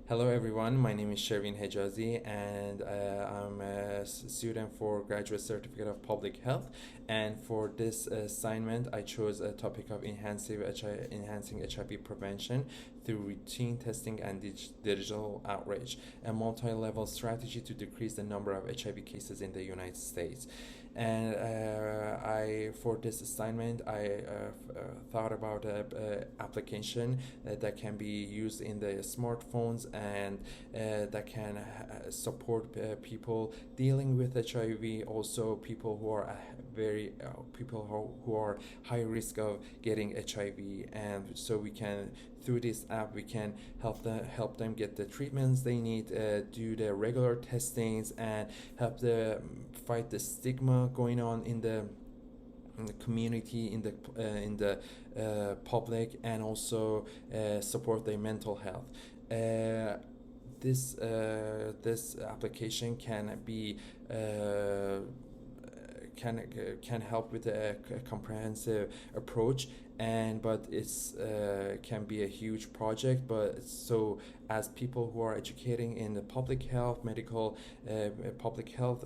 Hello everyone, my name is Shervin Hejazi and I'm a student for Graduate Certificate of Public Health, and for this assignment I chose a topic of enhancing HIV prevention through routine testing and digital outreach, a multi-level strategy to decrease the number of HIV cases in the United States. And for this assignment thought about an application that can be used in the smartphones and that can support people dealing with HIV, also people who are who are high risk of getting HIV. And so we can, through this app, we can help them get the treatments they need, do the regular testings, and help the fight the stigma going on in the community, in the public, and also support their mental health. This application can be can help with a comprehensive approach, and but it's can be a huge project. But so as people who are educating in the public health, public health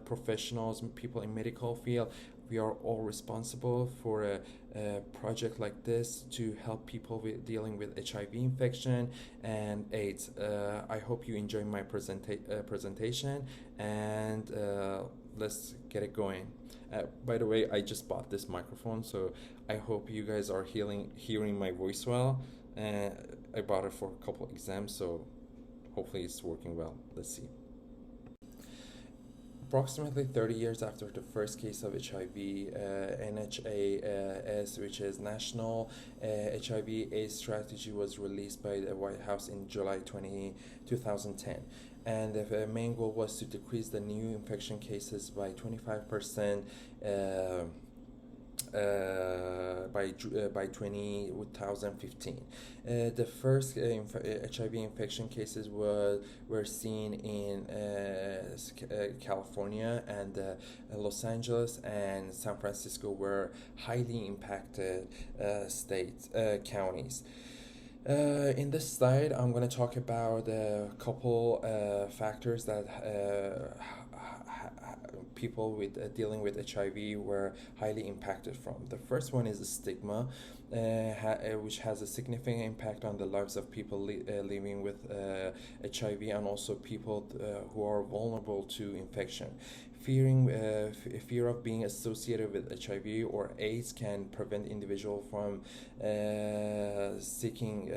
professionals, people in medical field, we are all responsible for a project like this to help people with dealing with HIV infection and AIDS. I hope you enjoy my presentation, and let's get it going. By the way, I just bought this microphone, so I hope you guys are hearing my voice well. I bought it for a couple exams, so hopefully it's working well. Let's see. Approximately 30 years after the first case of HIV, NHAS, which is National HIV/AIDS Strategy, was released by the White House in July 2010. And the main goal was to decrease the new infection cases by 25%. By 2015. The first HIV infection cases were seen in California, and Los Angeles and San Francisco were highly impacted counties. In this slide, I'm going to talk about a couple factors that people with dealing with HIV were highly impacted from. The first one is the stigma, which has a significant impact on the lives of people living with HIV, and also people who are vulnerable to infection. Fear of being associated with HIV or AIDS can prevent individual from seeking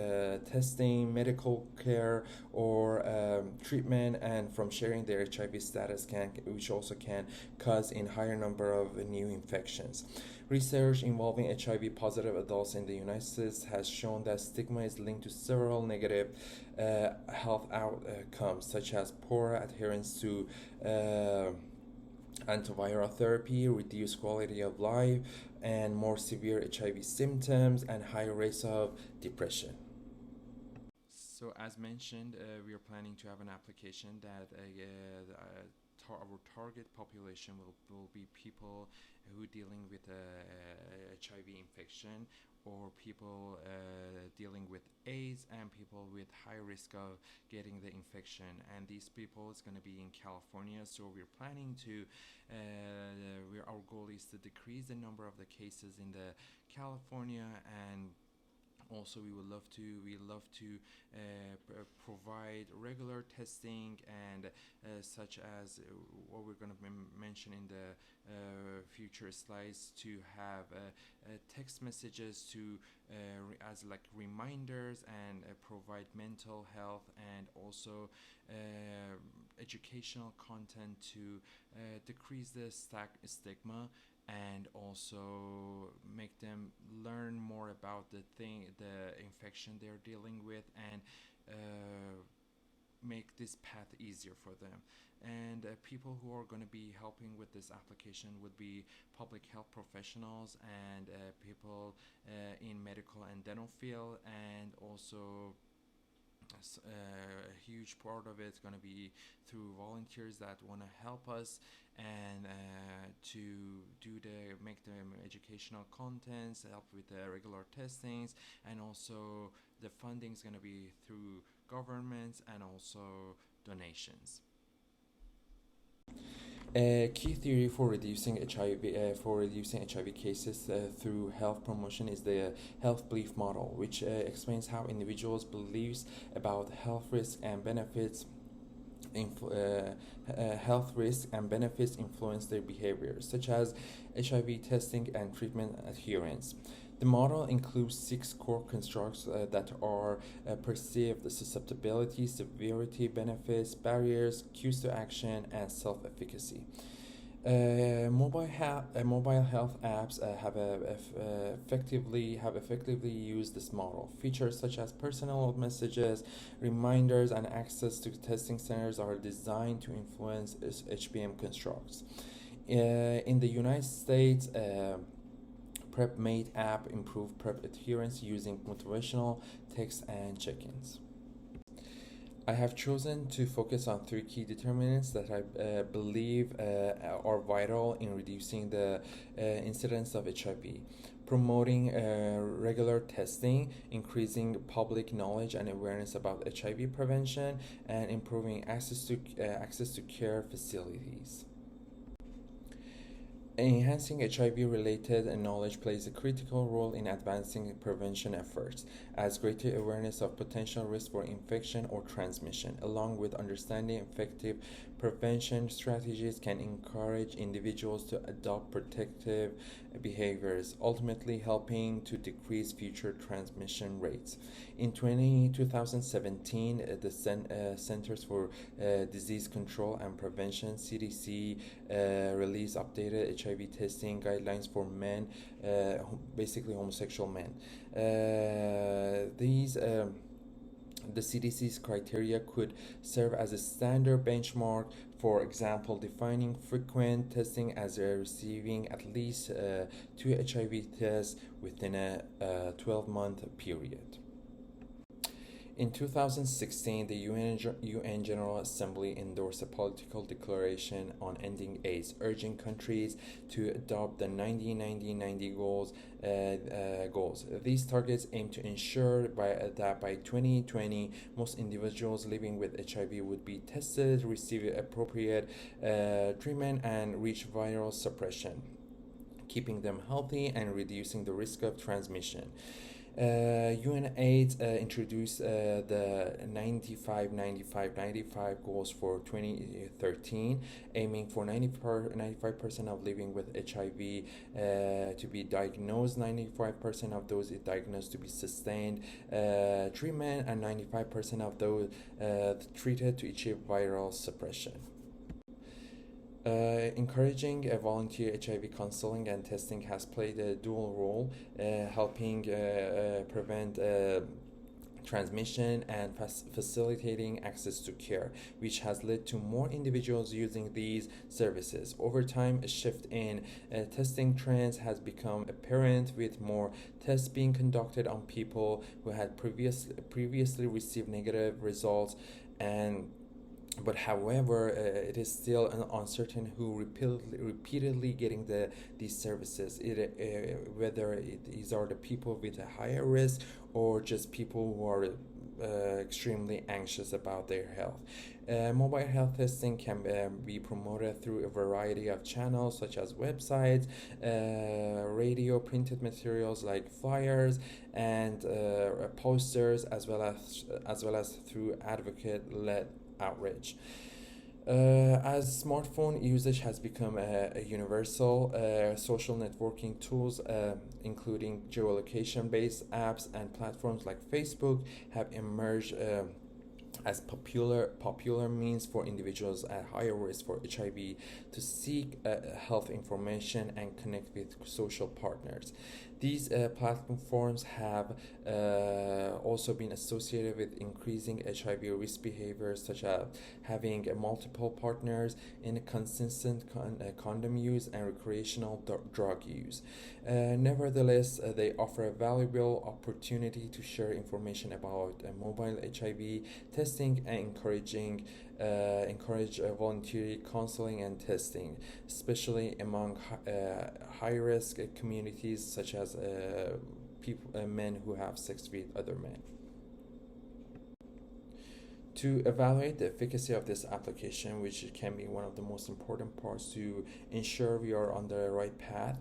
testing, medical care, or treatment, and from sharing their HIV status, which also can cause a higher number of new infections. Research involving HIV positive adults in the United States has shown that stigma is linked to several negative health outcomes, such as poor adherence to antiviral therapy, reduced quality of life, and more severe HIV symptoms, and higher rates of depression. So, as mentioned, we are planning to have an application that our target population will be people who are dealing with HIV infection, or people dealing with AIDS, and people with high risk of getting the infection. And these people is going to be in California, so we're planning to our goal is to decrease the number of the cases in the California. And also we love to provide regular testing, and such as what we're going to mention in the future slides, to have text messages to as like reminders, and provide mental health, and also educational content to decrease the stigma, and also make them learn more about the infection they're dealing with, and make this path easier for them. And people who are going to be helping with this application would be public health professionals, and people in medical and dental field, and also A huge part of it's going to be through volunteers that want to help us and to do the make the educational contents, help with the regular testings, and also the funding is going to be through governments and also donations. A key theory for reducing HIV cases through health promotion is the health belief model, which explains how individuals' beliefs about health risks and benefits influence their behaviors, such as HIV testing and treatment adherence. The model includes six core constructs that are perceived susceptibility, severity, benefits, barriers, cues to action, and self-efficacy. Mobile health apps have effectively used this model. Features such as personal messages, reminders, and access to testing centers are designed to influence HBM constructs. In the United States, PrepMate app improved PrEP adherence using motivational text and check-ins. I have chosen to focus on three key determinants that I believe are vital in reducing the incidence of HIV. Promoting regular testing, increasing public knowledge and awareness about HIV prevention, and improving access to care facilities. Enhancing HIV related knowledge plays a critical role in advancing prevention efforts, as greater awareness of potential risk for infection or transmission, along with understanding effective prevention strategies, can encourage individuals to adopt protective behaviors, ultimately helping to decrease future transmission rates. In 2017, the Centers for Disease Control and Prevention (CDC) released updated HIV testing guidelines for men, basically homosexual men. The CDC's criteria could serve as a standard benchmark, for example, defining frequent testing as receiving at least two HIV tests within a 12-month period. In 2016, the UN General Assembly endorsed a political declaration on ending AIDS, urging countries to adopt the 90-90-90 goals. These targets aim to ensure that by 2020, most individuals living with HIV would be tested, receive appropriate treatment, and reach viral suppression, keeping them healthy and reducing the risk of transmission. UNAIDS introduced the 95-95-95 goals for 2013, aiming for 95% of living with HIV to be diagnosed, 95% of those diagnosed to be sustained treatment, and 95% of those treated to achieve viral suppression. Encouraging volunteer HIV counseling and testing has played a dual role, helping prevent transmission and facilitating access to care, which has led to more individuals using these services. Over time, a shift in testing trends has become apparent, with more tests being conducted on people who had previously received negative results, but however, it is still uncertain who repeatedly getting these services. Whether these are the people with a higher risk or just people who are extremely anxious about their health. Mobile health testing can be promoted through a variety of channels, such as websites, radio, printed materials like flyers and posters, as well as through advocate-led outreach. As smartphone usage has become a universal, social networking tools, including geolocation-based apps and platforms like Facebook, have emerged as popular means for individuals at higher risk for HIV to seek health information and connect with social partners. These platforms have also been associated with increasing HIV risk behaviors, such as having multiple partners, inconsistent condom use, and recreational drug use. Nevertheless, they offer a valuable opportunity to share information about mobile HIV testing and encourage voluntary counseling and testing, especially among high-risk communities such as men who have sex with other men. To evaluate the efficacy of this application, which can be one of the most important parts to ensure we are on the right path,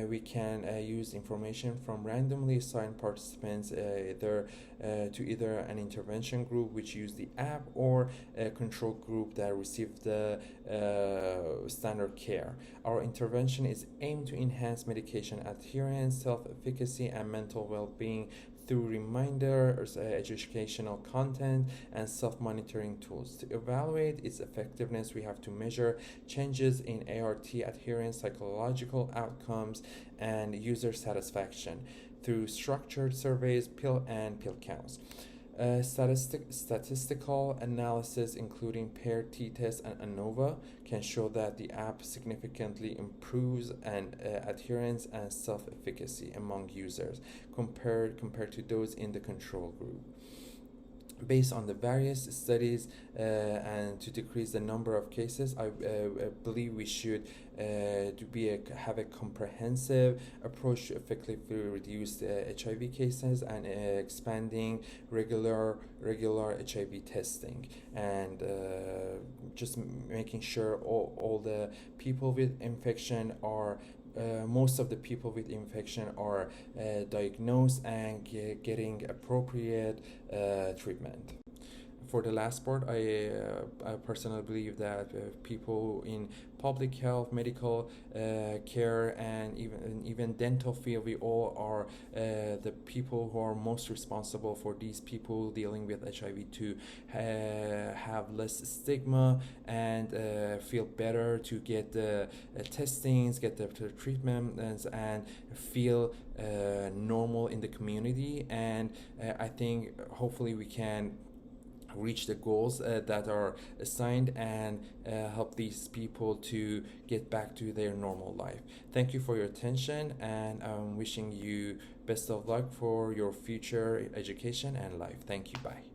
we can use information from randomly assigned participants, either an intervention group which use the app, or a control group that received the standard care. Our intervention is aimed to enhance medication adherence, self-efficacy, and mental well-being through reminders, educational content, and self-monitoring tools. To evaluate its effectiveness, we have to measure changes in ART adherence, psychological outcomes, and user satisfaction through structured surveys, pill counts. Statistical analysis, including paired t-test and ANOVA, can show that the app significantly improves adherence and self-efficacy among users compared to those in the control group. Based on the various studies and to decrease the number of cases, I believe we should have a comprehensive approach to effectively reduce the HIV cases, and expanding regular HIV testing, and just making sure all the people with infection are most of the people with infection are diagnosed and getting appropriate treatment. For the last part, I personally believe that people in public health, medical care, and even dental field, we all are the people who are most responsible for these people dealing with HIV to have less stigma and feel better, to get the testings, get the treatments, and feel normal in the community. And I think hopefully we can reach the goals that are assigned, and help these people to get back to their normal life. Thank you for your attention, and I'm wishing you best of luck for your future education and life. Thank you. Bye.